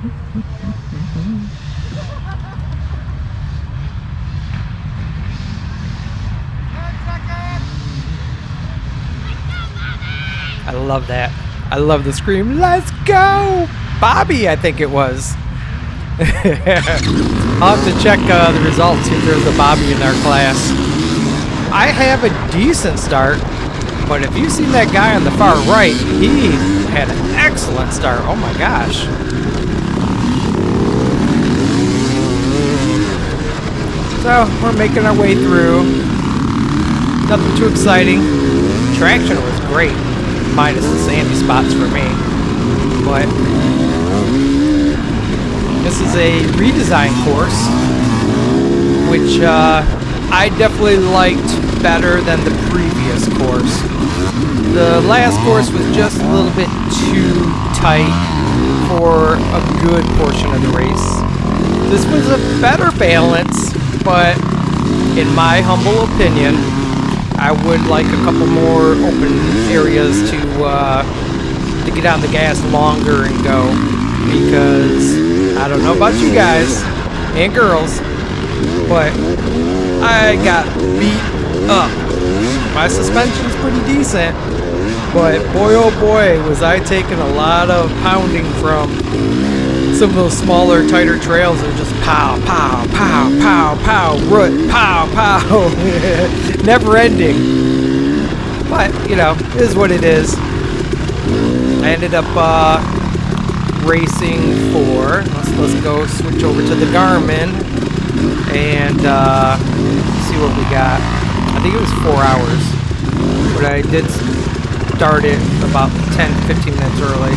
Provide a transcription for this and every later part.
I love that. I love the scream, "Let's go!" Bobby, I think it was. I'll have to check the results, see if there's a Bobby in our class. I have a decent start, but if you've seen that guy on the far right, he had an excellent start. Oh my gosh. So, we're making our way through. Nothing too exciting. Traction was great, minus the sandy spots for me. But this is a redesign course, which I definitely liked better than the previous course. The last course was just a little bit too tight for a good portion of the race. This was a better balance, but in my humble opinion, I would like a couple more open areas to get on the gas longer and go, because I don't know about you guys and girls, but I got beat up. My suspension's pretty decent, but boy oh boy was I taking a lot of pounding from some of those smaller, tighter trails. Are just pow, pow, pow, pow, pow, root, pow, pow. Never ending. But, you know, it is what it is. I ended up racing for, let's go switch over to the Garmin and see what we got. I think it was 4 hours, but I did start it about 10-15 minutes early.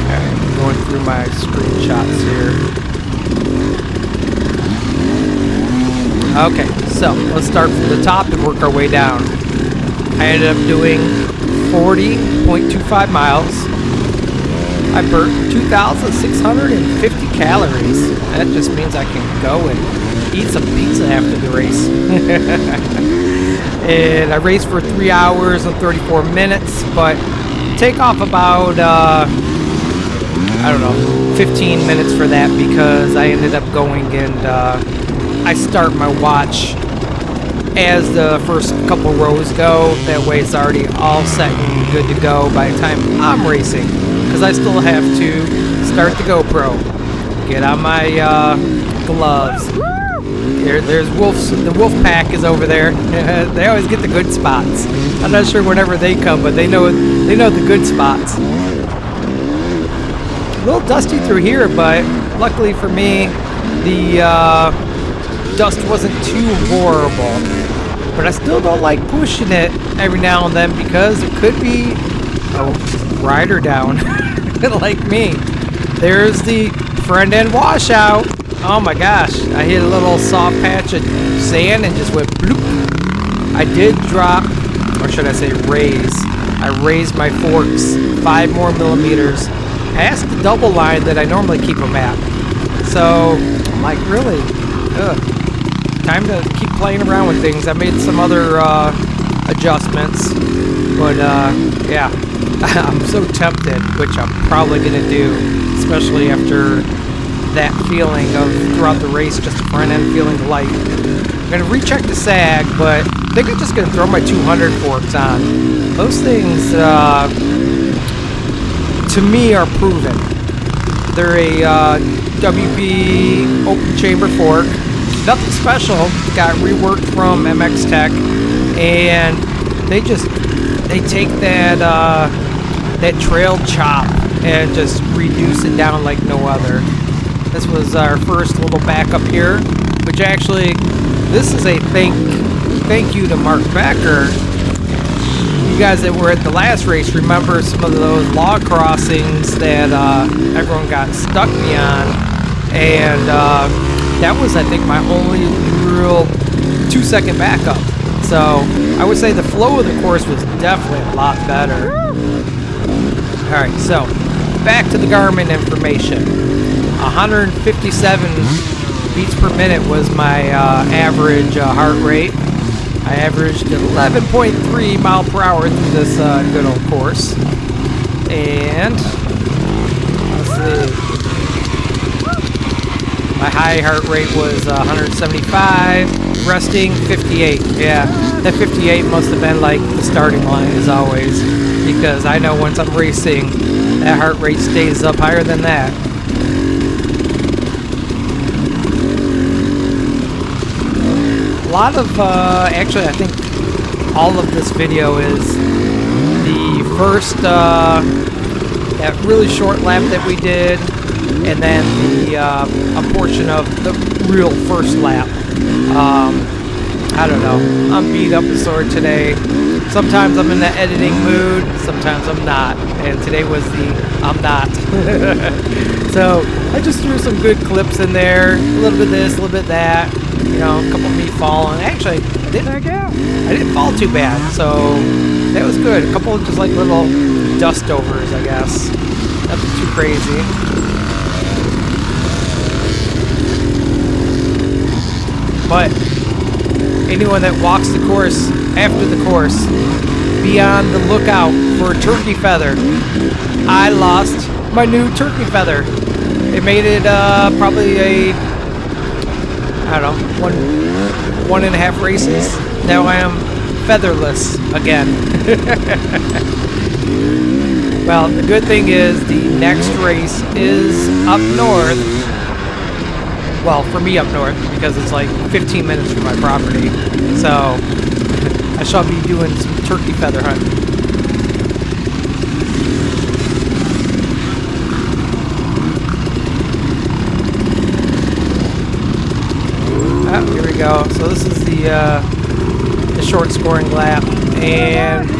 Okay, I'm going through my screenshots here. Okay, so let's start from the top and work our way down. I ended up doing 40.25 miles. I burnt 2,650 calories. That just means I can go and eat some pizza after the race. And I raced for 3 hours and 34 minutes, but take off about, 15 minutes for that, because I ended up going and I start my watch as the first couple rows go. That way it's already all set and good to go by the time I'm racing, because I still have to start the GoPro, get on my gloves. There's wolves. The wolf pack is over there. They always get the good spots. I'm not sure whenever they come, but they know the good spots. A little dusty through here, but luckily for me, the dust wasn't too horrible. But I still don't like pushing it every now and then, because it could be a rider down like me. There's the front end washout. Oh my gosh, I hit a little soft patch of sand and just went bloop. I did drop, or should I say raise. I raised my forks 5 more millimeters past the double line that I normally keep them at. So I'm like, really? Time to keep playing around with things. I made some other adjustments, but yeah, I'm so tempted, which I'm probably gonna do, especially after that feeling of throughout the race, just the front end feeling light. I'm gonna recheck the sag, but I think I'm just gonna throw my 200 forks on. Those things, to me, are proven. They're a WB open chamber fork. Nothing special. Got reworked from MX Tech, and they take that trail chop and just reduce it down like no other. This was our first little backup here, which actually, this is a thank you to Mark Becker. You guys that were at the last race remember some of those log crossings that everyone got stuck beyond, and that was, I think, my only real 2-second backup. So I would say the flow of the course was definitely a lot better. Alright, so back to the Garmin information. 157 beats per minute was my average heart rate. I averaged 11.3 mile per hour through this good old course. And My high heart rate was 175, resting 58. Yeah, that 58 must have been like the starting line as always, because I know once I'm racing, that heart rate stays up higher than that. A lot of, actually I think all of this video is the first, that really short lap that we did, and then the a portion of the real first lap. I don't know. I'm beat up and sore today. Sometimes I'm in the editing mood, sometimes I'm not. And today was the I'm not. So I just threw some good clips in there. A little bit of this, a little bit of that. You know, a couple of me falling. Actually, I didn't fall too bad, so that was good. A couple of just like little dust overs, I guess. Nothing too crazy. But anyone that walks the course after the course, be on the lookout for a turkey feather. I lost my new turkey feather. It made it probably a, I don't know, one and a half races. Now I am featherless again. Well, the good thing is the next race is up north. Well, for me up north, because it's like 15 minutes from my property. So I shall be doing some turkey feather hunting. Oh, here we go. So this is the short scoring lap, and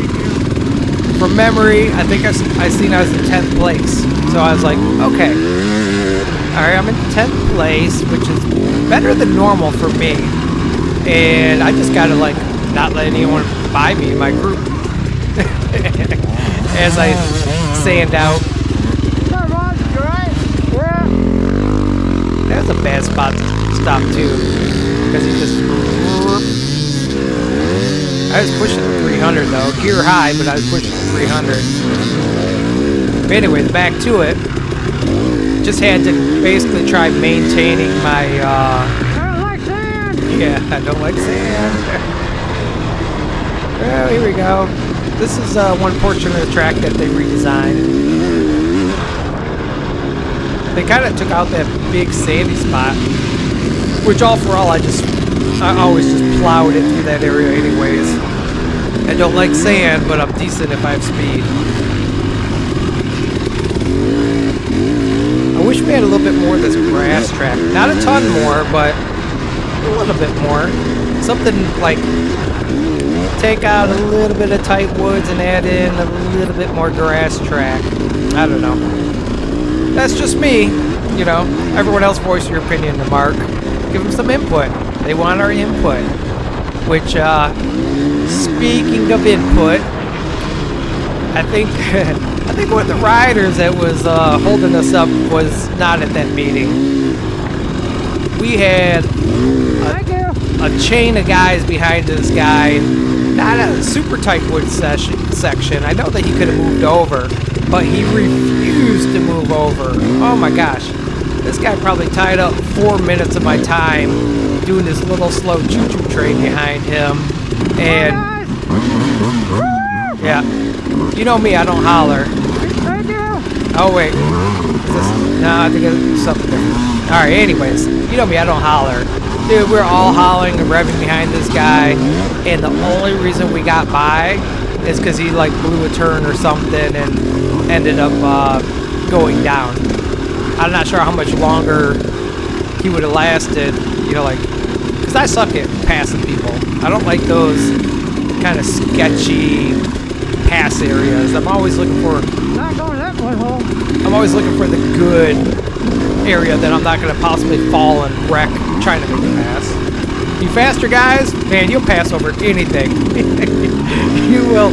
from memory, I think I seen I was in 10th place. So I was like, okay, all right, I'm in 10th place, which is better than normal for me. And I just gotta like not let anyone buy me in my group as I sand out. That was a bad spot to stop too, because he just. I was pushing the 300 though, gear high, but I was pushing the 300. But anyways, back to it. Just had to basically try maintaining my. I don't like sand. Yeah, I don't like sand. Well, here we go. This is one portion of the track that they redesigned. They kind of took out that big sandy spot, which all for all, I always just plowed it through that area anyways. I don't like sand, but I'm decent if I have speed. I wish we had a little bit more of this grass track. Not a ton more, but a little bit more. Something like take out a little bit of tight woods and add in a little bit more grass track. I don't know. That's just me. You know, everyone else voice your opinion to Mark. Give them some input. They want our input. Which, speaking of input, I think one of the riders that was holding us up was not at that meeting. We had a chain of guys behind this guy, not a super tight wood section. I know that he could have moved over, but he refused to move over. Oh my gosh. This guy probably tied up 4 minutes of my time doing this little slow choo-choo train behind him. And yeah, you know me, I don't holler. Oh wait, is this? No, I think it's something different. All right, anyways, you know me, I don't holler. Dude, we're all hollering and revving behind this guy, and the only reason we got by is because he like blew a turn or something and ended up going down. I'm not sure how much longer he would have lasted, you know, like, because I suck at passing people. I don't like those kind of sketchy pass areas. I'm always looking for. Not going that way, hole. I'm always looking for the good area that I'm not going to possibly fall and wreck trying to make a pass. You faster guys, man, you'll pass over anything. You will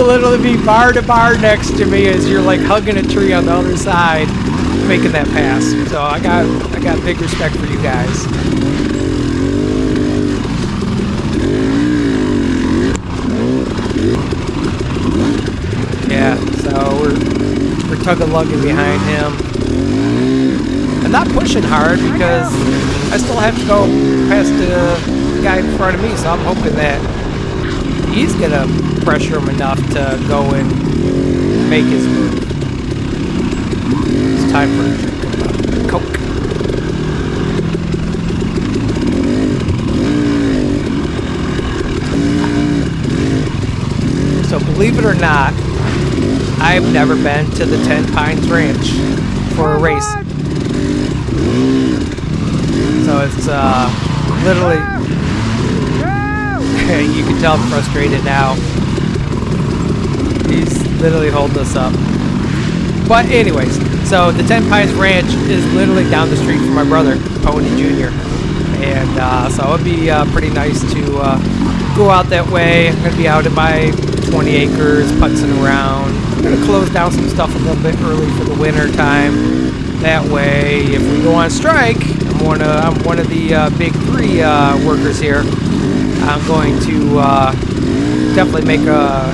literally be bar to bar next to me as you're like hugging a tree on the other side, making that pass. So I got big respect for you guys. Yeah, so we're tug-a-lugging behind him. I'm not pushing hard because I still have to go past the guy in front of me, so I'm hoping that he's gonna pressure him enough to go and make his move. It's time for a drink of Coke. So believe it or not, I've never been to the 10 Pines Ranch for a race. So it's literally, you can tell I'm frustrated now. He's literally holding us up. But anyways, so the 10 Pines Ranch is literally down the street from my brother, Pony Jr. And so it'd be pretty nice to go out that way. I'm going to be out in my 20 acres, putzing around. I'm going to close down some stuff a little bit early for the winter time. That way, if we go on strike, I'm one of the big three workers here. I'm going to definitely make a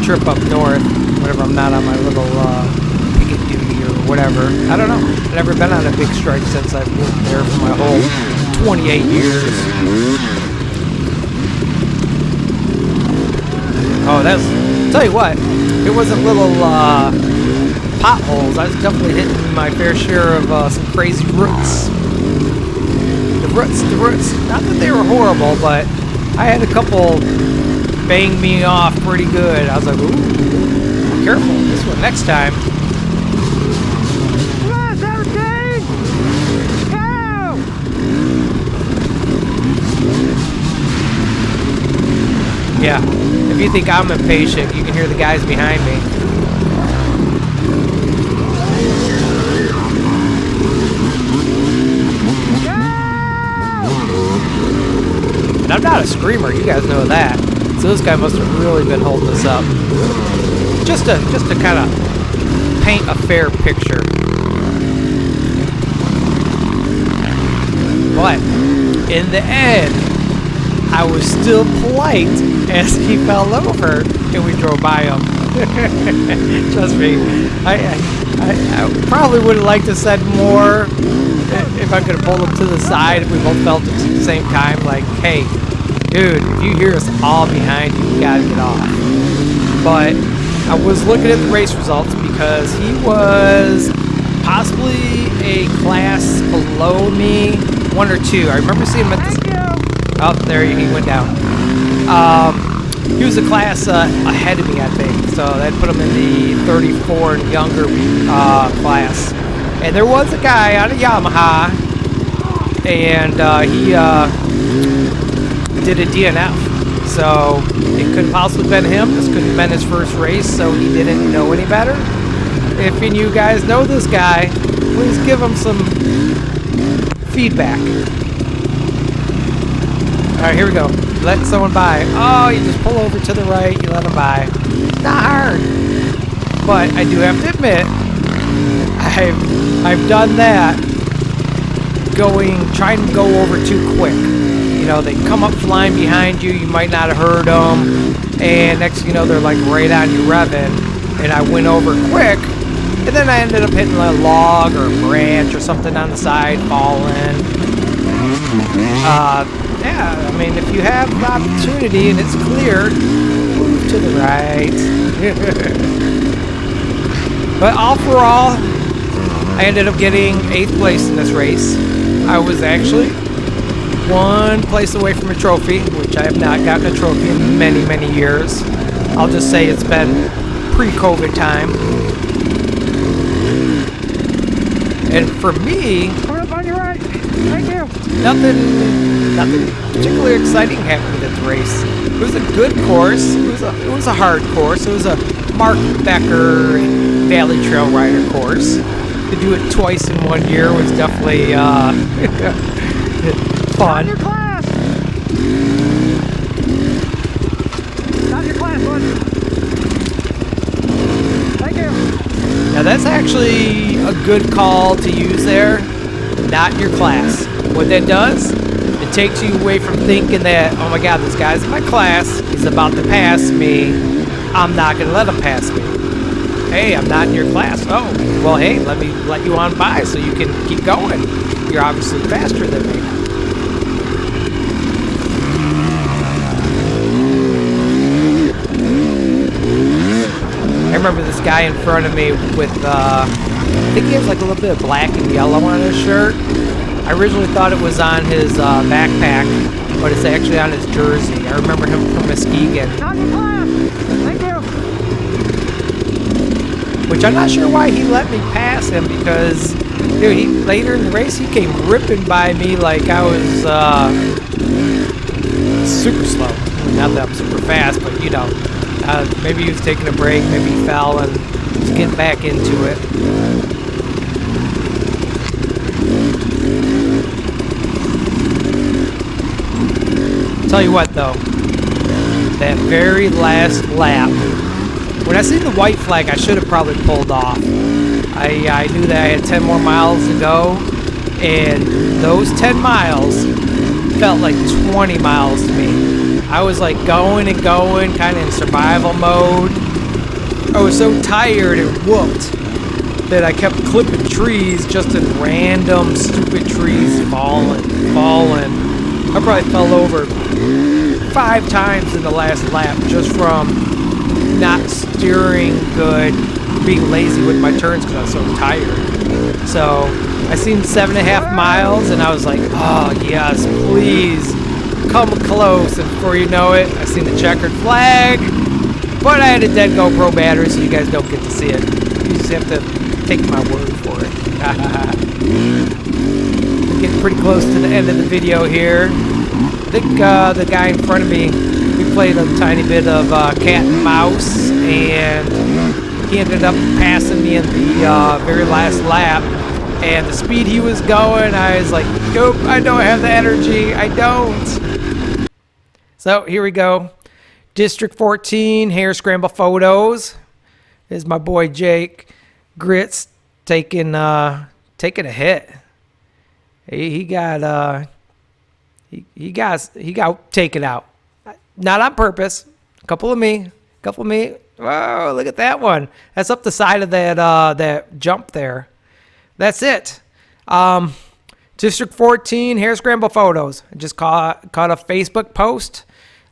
trip up north whenever I'm not on my little picket duty or whatever. I don't know. I've never been on a big strike since I've lived there for my whole 28 years. Oh, tell you what, it wasn't little potholes. I was definitely hitting my fair share of some crazy roots. The roots, not that they were horrible, but I had a couple bang me off pretty good. I was like, ooh, be careful, this one next time. Yes, everything! Go! Yeah, if you think I'm impatient, you can hear the guys behind me. And I'm not a screamer, you guys know that. So this guy must have really been holding us up. Just to kind of paint a fair picture. But in the end, I was still polite as he fell over and we drove by him. Trust me, I probably would have liked to said more if I could have pulled him to the side if we both felt it at the same time. Like, hey, dude, if you hear us all behind you, you gotta get off. But I was looking at the race results because he was possibly a class below me, 1 or 2. I remember seeing him at the... Oh, there he went down. He was a class ahead of me, I think. So that put him in the 34 and younger class. And there was a guy on a Yamaha, and he did a DNF. So it could have possibly been him. This could have been his first race, so he didn't know any better. If any of you guys know this guy, please give him some feedback. Alright, here we go. Let someone by. Oh, you just pull over to the right, you let them by. It's not hard. But I do have to admit, I've done that, trying to go over too quick. You know, they come up flying behind you, you might not have heard them, and next thing you know, they're like right on you revving, and I went over quick, and then I ended up hitting a log or a branch or something on the side, falling. Yeah, I mean, if you have the opportunity and it's clear, move to the right. But all for all, I ended up getting 8th place in this race. I was actually 1 place away from a trophy, which I have not gotten a trophy in many, many years. I'll just say it's been pre-COVID time. And for me, Coming up on your right. Thank you. nothing particularly exciting happened at the race. It was a good course. It was a hard course. It was a Mark Becker Valley Trail Rider course. To do it twice in 1 year was definitely fun. Not your class. Not your class, bud. Thank you. Now that's actually a good call to use there. Not your class. What that does, it takes you away from thinking that, oh my god, this guy's in my class, he's about to pass me, I'm not going to let him pass me. Hey, I'm not in your class. Oh, well, hey, let me let you on by so you can keep going. You're obviously faster than me. I remember this guy in front of me with, I think he has like a little bit of black and yellow on his shirt. I originally thought it was on his backpack, but it's actually on his jersey. I remember him from Muskegon. Not your class. Thank you. Which I'm not sure why he let me pass him, because dude, later in the race he came ripping by me like I was super slow. Not that I'm super fast, but you know, maybe he was taking a break, maybe he fell and was getting back into it. Tell you what though, that very last lap, when I seen the white flag, I should have probably pulled off. I knew that I had 10 more miles to go, and those 10 miles felt like 20 miles to me. I was like going and going, kind of in survival mode. I was so tired and whooped that I kept clipping trees, just in random stupid trees falling. I probably fell over 5 times in the last lap just from not steering good, being lazy with my turns because I was so tired. So I seen 7.5 miles and I was like, oh yes, please come close. And before you know it, I seen the checkered flag, but I had a dead GoPro battery, so you guys don't get to see it. You just have to take my word for it. We're getting pretty close to the end of the video here. I think the guy in front of me, we played a tiny bit of cat and mouse, and he ended up passing me in the very last lap. And the speed he was going, I was like, nope, I don't have the energy. I don't. So here we go. District 14 hair scramble photos. There's my boy Jake Grits taking a hit. He got taken out. Not on purpose. A couple of me. Whoa, look at that one. That's up the side of that jump there. That's it. District 14 hair scramble photos. I just caught a Facebook post.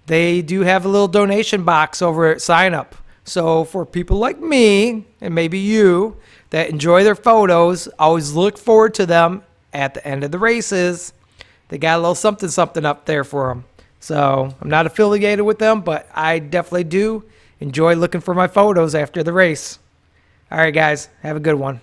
They do have a little donation box over at sign up. So for people like me and maybe you that enjoy their photos, always look forward to them at the end of the races. They got a little something up there for them. So I'm not affiliated with them, but I definitely do enjoy looking for my photos after the race. All right, guys, have a good one.